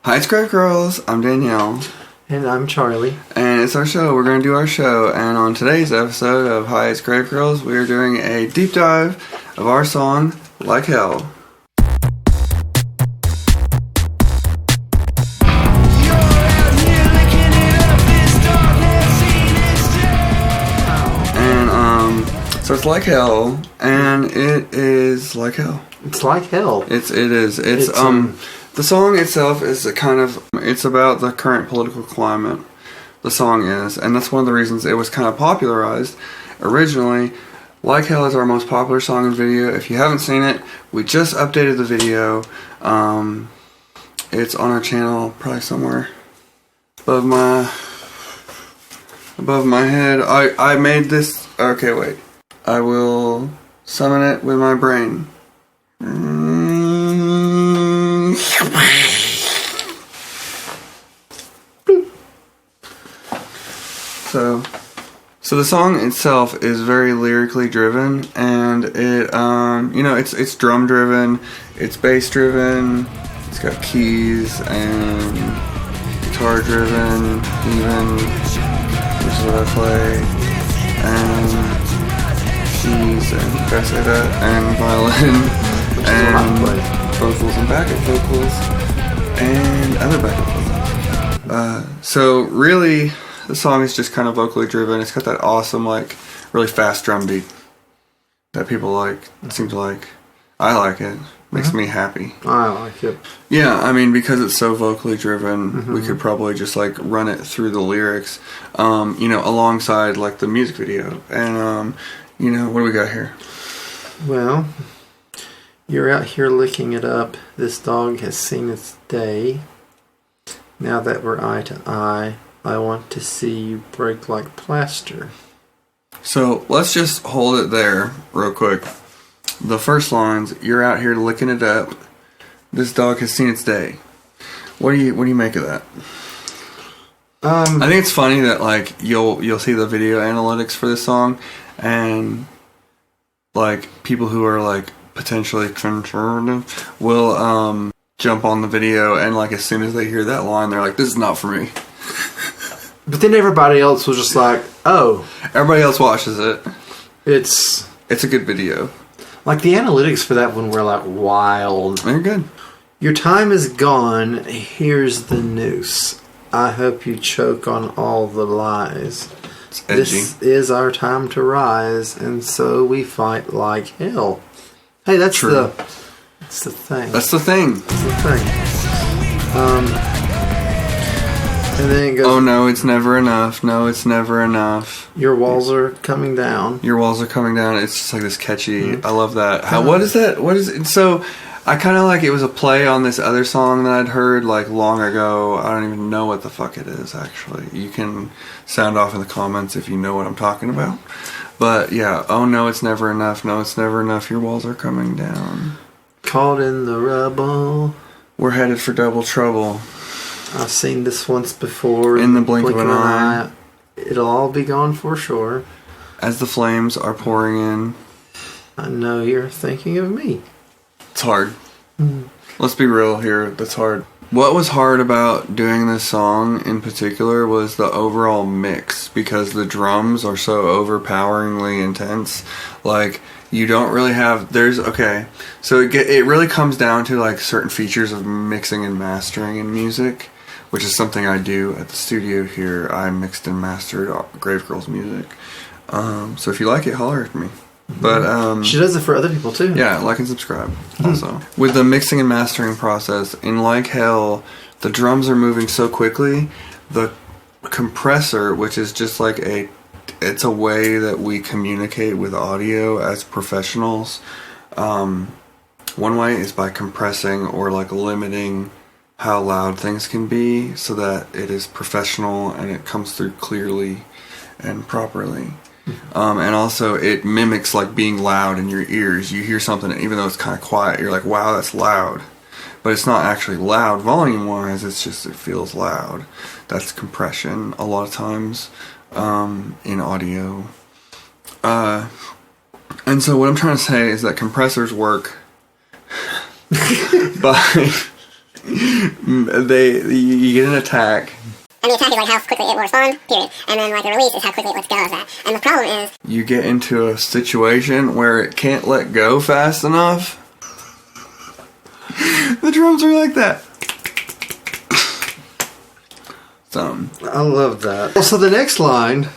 Hi, it's Grave Girls. I'm Danielle. And I'm Charlie. And it's our show. We're going to do our show. And on today's episode of Hi, it's Grave Girls, we are doing a deep dive of our song, Like Hell. So it's like hell, and it is like hell. It's like hell. It is. The song itself is it's about the current political climate. The song is, and that's one of the reasons it was kind of popularized originally. Like Hell is our most popular song and video. If you haven't seen it, we just updated the video. It's on our channel, probably somewhere above my head. I made this. Okay, wait. I will summon it with my brain. So the song itself is very lyrically driven, and it's drum driven, it's bass driven, it's got keys and guitar driven, even, which is what I play, and keys and and violin and vocals and backup vocals and other backup vocals. So really, the song is just kind of vocally driven. It's got that awesome, really fast drum beat that people seem to like. I like it. Makes me happy. I like it. Yeah, because it's so vocally driven, we could probably just run it through the lyrics, alongside the music video. And what do we got here? Well, you're out here licking it up. This dog has seen its day. Now that we're eye to eye, I want to see you break like plaster. So let's just hold it there real quick. The first lines, you're out here licking it up. This dog has seen its day. What do you make of that? I think it's funny that you'll see the video analytics for this song, and people who are potentially conservative will jump on the video, and as soon as they hear that line, they're like, this is not for me. But then everybody else was just oh. Everybody else watches it. It's a good video. The analytics for that one were wild. They're good. Your time is gone. Here's the noose. I hope you choke on all the lies. It's edgy. This is our time to rise, and so we fight like hell. Hey, that's True. the thing. That's the thing. That's the thing. And then it goes, oh no, it's never enough. No, it's never enough. Your walls are coming down. Your walls are coming down. It's just this catchy. I love that. What is that? What is it? So I kind of it was a play on this other song that I'd heard long ago. I don't even know what the fuck it is, actually. You can sound off in the comments if you know what I'm talking about. But yeah, oh no, it's never enough. No, it's never enough. Your walls are coming down. Caught in the rubble. We're headed for double trouble. I've seen this once before. In the blink of an eye. It'll all be gone for sure. As the flames are pouring in. I know you're thinking of me. It's hard. Let's be real here. That's hard. What was hard about doing this song in particular was the overall mix, because the drums are so overpoweringly intense. You don't really have... So it really comes down to so features of mixing and mastering in music, which is something I do at the studio here. I mixed and mastered Grave Girls music. So if you like it, holler at me. But she does it for other people too. Yeah, like and subscribe also. With the mixing and mastering process, in Like Hell, the drums are moving so quickly. The compressor, which is just it's a way that we communicate with audio as professionals. One way is by compressing or limiting how loud things can be so that it is professional and it comes through clearly and properly. And also it mimics being loud in your ears. You hear something, even though it's kind of quiet, you're like, wow, that's loud. But it's not actually loud volume wise, it feels loud. That's compression a lot of times in audio. And so what I'm trying to say is that compressors work by You get an attack. And the attack is like how quickly it will respond, period. And then like the release is how quickly it lets go of that. And the problem is... You get into a situation where it can't let go fast enough. The drums are like that. So, I love that. So the next line...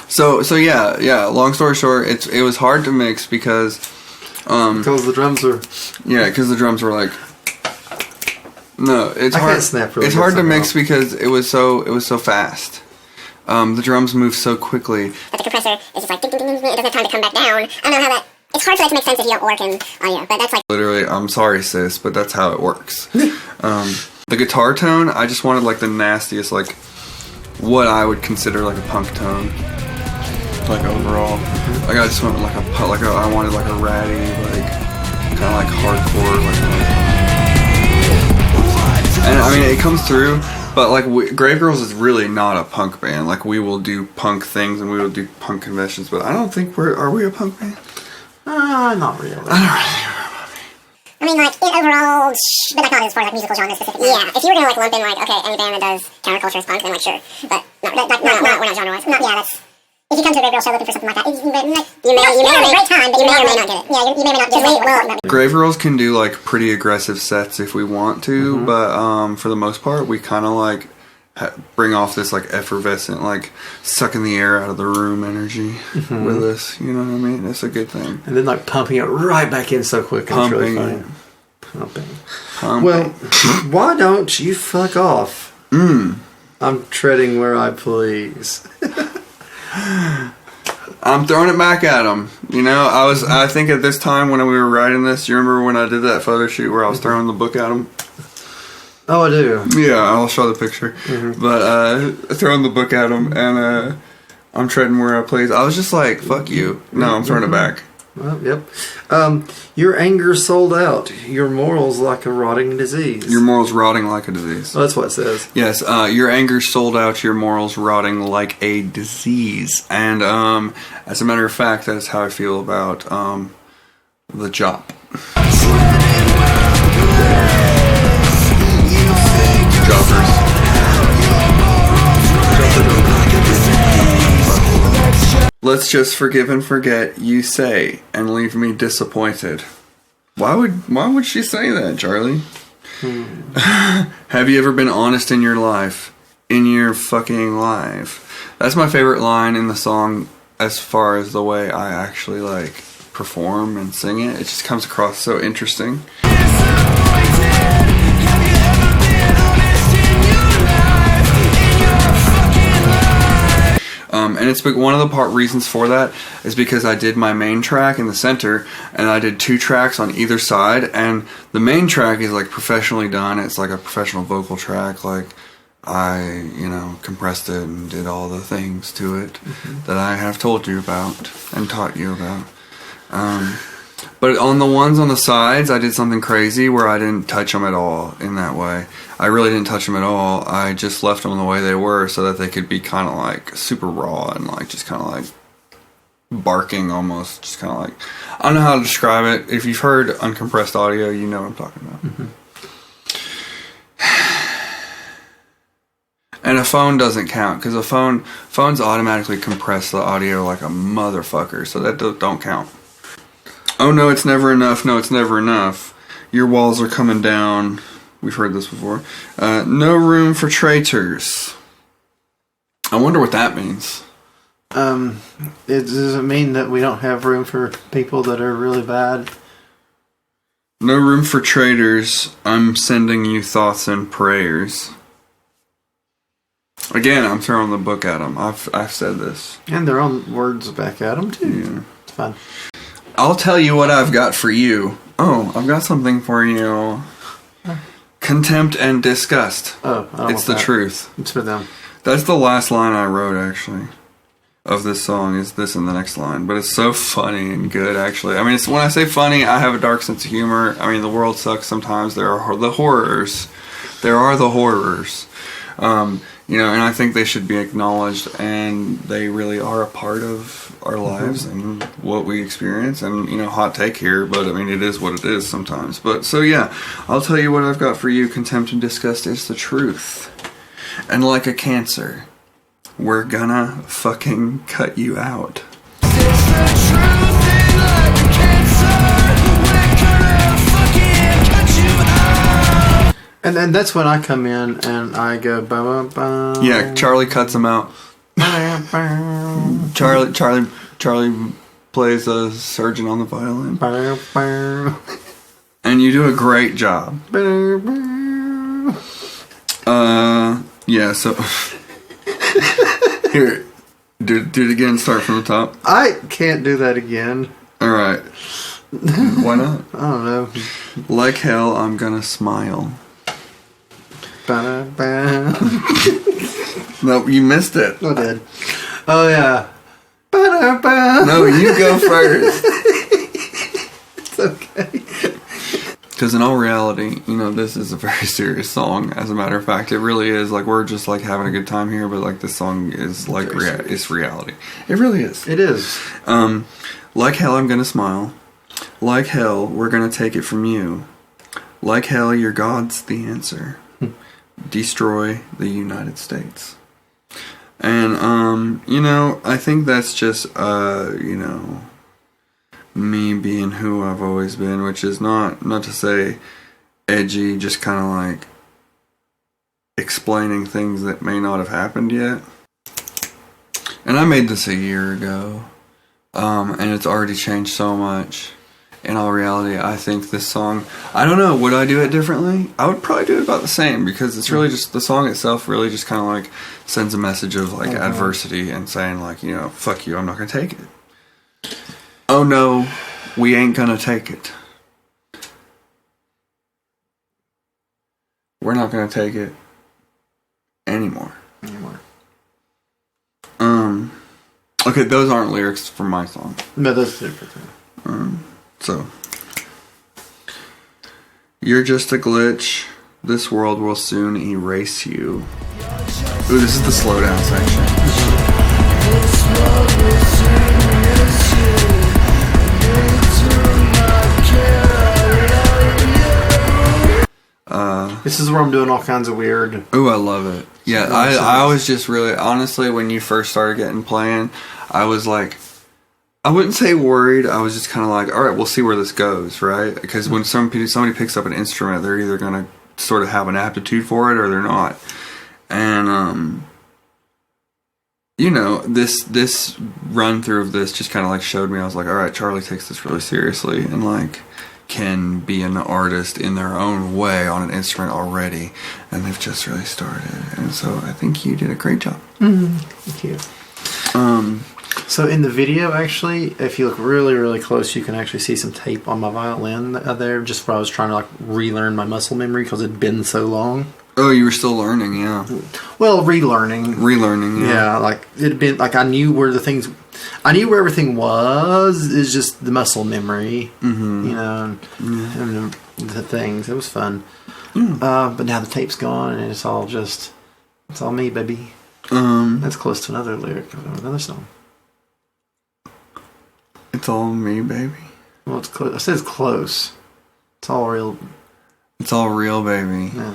So yeah. Long story short, it was hard to mix because the drums are... Yeah, because the drums were like... No, it's hard. Can't snap really it's hard to mix because it was so fast. The drums move so quickly. But the compressor is just like ding, ding, ding, ding. It doesn't have time to come back down. I don't know how that. It's hard for that to make sense if you don't work in audio. But that's like Literally, I'm sorry, sis, but that's how it works. The guitar tone, I just wanted like the nastiest, like what I would consider like a punk tone. Like overall, like I just went like I wanted like a ratty, like kind of like hardcore, like. And I mean, it comes through, but like Grave Girls is really not a punk band. Like we will do punk things and we will do punk conventions, but I don't think are we a punk band? Not really. I mean, like, in overall, but like not as far as like musical genre specific. Yeah, if you were gonna like lump in like, okay, any band that does counterculture is punk, then like sure, but we're not genre wise. Yeah, that's. If you come to a Grave Girl show looking for something like that, you may have a great time, but you may or may not get it. Yeah, you may or may not just well. Grave Girls can do like pretty aggressive sets if we want to, but for the most part, we kind of like bring off this like effervescent, like sucking the air out of the room energy with us. You know what I mean? It's a good thing. And then like pumping it right back in so quick. Pumping, it's really funny. Pumping. Well, why don't you fuck off? I'm treading where I please. I'm throwing it back at him. You know, I think at this time when we were writing this, you remember when I did that photo shoot where I was throwing the book at him? Oh, I do. Yeah, I'll show the picture. But throwing the book at him and I'm treading where I please. I was just like, fuck you. No, I'm throwing it back. Well, yep. Your anger sold out. Your morals like a rotting disease. Your morals rotting like a disease. Well, that's what it says. Yes, your anger sold out. Your morals rotting like a disease. And as a matter of fact, that's how I feel about the Jop. Joppers. Let's just forgive and forget, you say, and leave me disappointed. Why would she say that, Charlie? Have you ever been honest in your life? In your fucking life. That's my favorite line in the song as far as the way I actually like perform and sing it. It just comes across so interesting. And it's one of the reasons for that is because I did my main track in the center and I did 2 tracks on either side, and the main track is like professionally done. It's like a professional vocal track. Like I, compressed it and did all the things to it that I have told you about and taught you about. But on the ones on the sides, I did something crazy where I didn't touch them at all in that way. I really didn't touch them at all. I just left them the way they were so that they could be kind of like super raw and like just kind of like barking almost. Just kind of like, I don't know how to describe it. If you've heard uncompressed audio, you know what I'm talking about. And a phone doesn't count because phones automatically compress the audio like a motherfucker, so that don't count. Oh no, it's never enough. No, it's never enough. Your walls are coming down. We've heard this before. No room for traitors. I wonder what that means. Does it mean that we don't have room for people that are really bad? No room for traitors. I'm sending you thoughts and prayers. Again, I'm throwing the book at them. I've said this. And their own words back at them, too. Yeah. It's fun. I'll tell you what I've got for you. Oh, I've got something for you. Contempt and disgust. Oh, I don't it's the that. truth. It's for them. That's the last line I wrote, actually, of this song, is this and the next line. But it's so funny and good, actually. I mean, when I say funny, I have a dark sense of humor. I mean, the world sucks sometimes. There are the horrors. There are the horrors. And I think they should be acknowledged, and they really are a part of our lives and what we experience. And, you know, hot take here, but I mean, it is what it is sometimes. But so, yeah, I'll tell you what I've got for you. Contempt and disgust is the truth. And like a cancer, we're gonna fucking cut you out. And then that's when I come in and I go, ba ba. Yeah, Charlie cuts him out. Charlie plays a surgeon on the violin. And you do a great job. Yeah, so here, do it again, start from the top. I can't do that again. Alright. Why not? I don't know. Like hell, I'm gonna smile. Ba-da-ba. No, you missed it. I did. Oh, yeah. Ba-da-ba. No, you go first. It's okay. Because in all reality, you know, this is a very serious song. As a matter of fact, it really is. Like, we're just, like, having a good time here, but, like, this song is, like, it's reality. It really is. It is. Like hell, I'm gonna smile. Like hell, we're gonna take it from you. Like hell, your God's the answer. Destroy the United States. And, you know, I think that's just, you know, me being who I've always been, which is not to say edgy, just kind of like explaining things that may not have happened yet. And I made this a year ago, and it's already changed so much. In all reality, I think this song, I don't know, would I do it differently? I would probably do it about the same, because it's really just, the song itself really just kind of like sends a message of like adversity and saying like, you know, fuck you, I'm not going to take it. Oh no, we ain't going to take it. We're not going to take it anymore. Okay, those aren't lyrics from my song. No, that's different. So, you're just a glitch. This world will soon erase you. Ooh, this is the slowdown section. This is where I'm doing all kinds of weird. Ooh, I love it. Yeah, I was just really, honestly, when you first started getting playing, I was like, I wouldn't say worried. I was just kind of like, all right, we'll see where this goes, right? Because when somebody picks up an instrument, they're either going to sort of have an aptitude for it or they're not. And, you know, this run through of this just kind of like showed me, I was like, all right, Charlie takes this really seriously and like can be an artist in their own way on an instrument already. And they've just really started. And so I think you did a great job. Thank you. So in the video, actually, if you look really, really close, you can actually see some tape on my violin there, just where I was trying to like relearn my muscle memory because it'd been so long. Oh, you were still learning, yeah. Well, relearning. Relearning, yeah. Yeah, like it'd been like I knew where everything was. It's just the muscle memory, you know, and the things. It was fun. But now the tape's gone, and it's all me, baby. That's close to another lyric of another song. It's all me, baby. Well, it's close. I said it's close. It's all real. It's all real, baby. Yeah.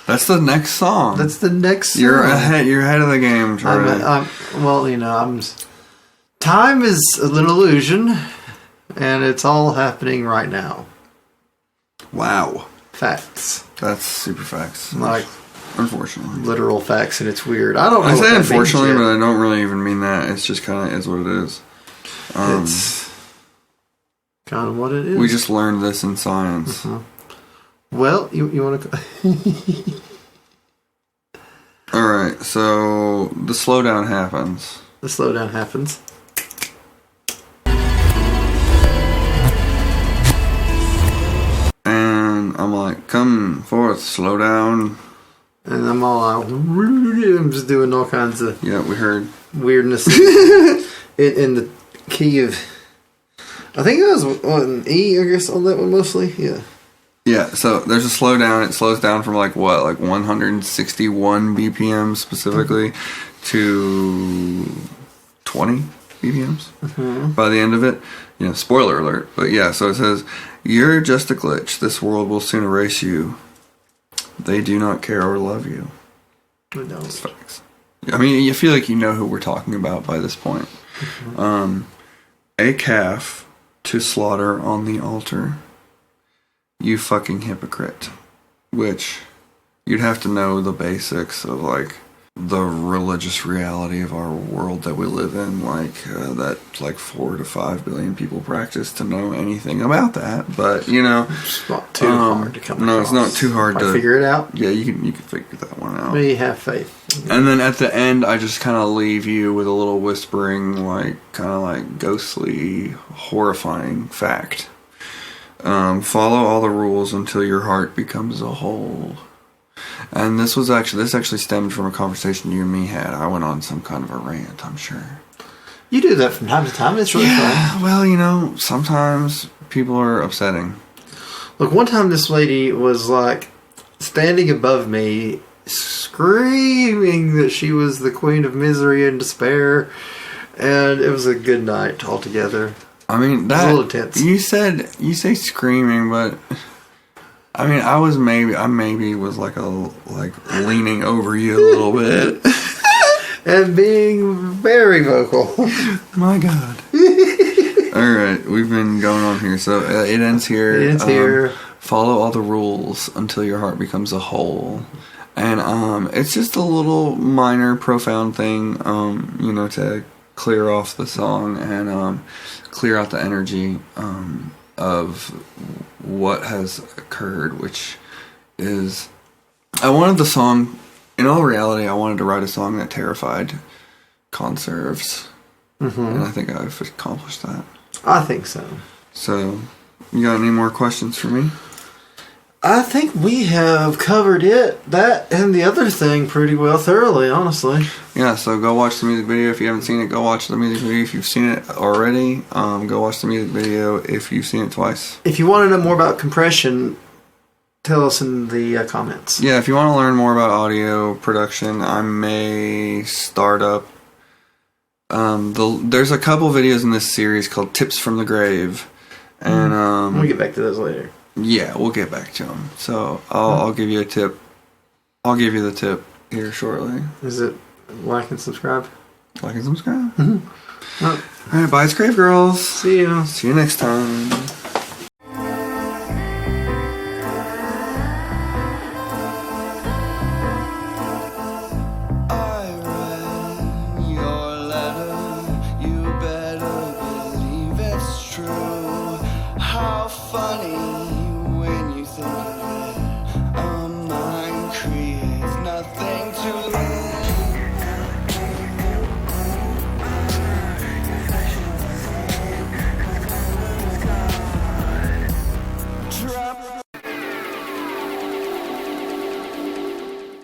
That's the next song. That's the next song. You're ahead of the game, Charlie. Well, you know, time is an illusion, and it's all happening right now. Wow. Facts. That's super facts. Like, unfortunately. Literal facts, and it's weird. I don't know. I say unfortunately, but I don't really even mean that. It's just kind of is what it is. It's kind of what it is. We just learned this in science. Well, you want to... Alright, so the slowdown happens. The slowdown happens. And I'm like, come forth, slow down. And I'm all like, I'm just doing all kinds of... Yeah, we heard. Weirdness. in the key of... I think it was an E, I guess, on that one mostly. Yeah. Yeah, so there's a slowdown. It slows down from like 161 BPM specifically to 20. BPMs. By the end of it, spoiler alert. But yeah, so it says, "You're just a glitch. This world will soon erase you. They do not care or love you." That's facts. I mean, you feel like you know who we're talking about by this point. A calf to slaughter on the altar. You fucking hypocrite. Which, you'd have to know the basics of, like, the religious reality of our world that we live in, that 4 to 5 billion people practice to know anything about that. But it's not too hard to come across. No, it's not too hard to figure it out. Yeah, you can figure that one out. We have faith. And then at the end, I just kind of leave you with a little whispering, ghostly, horrifying fact. Follow all the rules until your heart becomes a whole. And this actually stemmed from a conversation you and me had. I went on some kind of a rant, I'm sure. You do that from time to time. It's really fun. Well, sometimes people are upsetting. Look, one time this lady was standing above me, screaming that she was the queen of misery and despair, and it was a good night altogether. I mean, that, it was a little tense. You say screaming, but I mean, I maybe was leaning over you a little bit. And being very vocal. My God. Alright, we've been going on here. So it ends here. It ends here. Follow all the rules until your heart becomes a whole. And it's just a little minor, profound thing, to clear off the song and clear out the energy of what has occurred, which is... I wanted the song... In all reality, I wanted to write a song that terrified conserves. And I think I've accomplished that. I think so. So, you got any more questions for me? I think we have covered that and the other thing pretty well thoroughly, honestly. Yeah, so go watch the music video. If you haven't seen it, go watch the music video. If you've seen it already, go watch the music video if you've seen it twice. If you want to know more about compression, tell us in the comments. Yeah, if you want to learn more about audio production, I may start up. There's a couple videos in this series called Tips from the Grave. And we'll get back to those later. Yeah, we'll get back to them. So I'll give you a tip. I'll give you the tip here shortly. Is it like and subscribe? Like and subscribe. All right, bye, Grave Girls. See you. See you next time.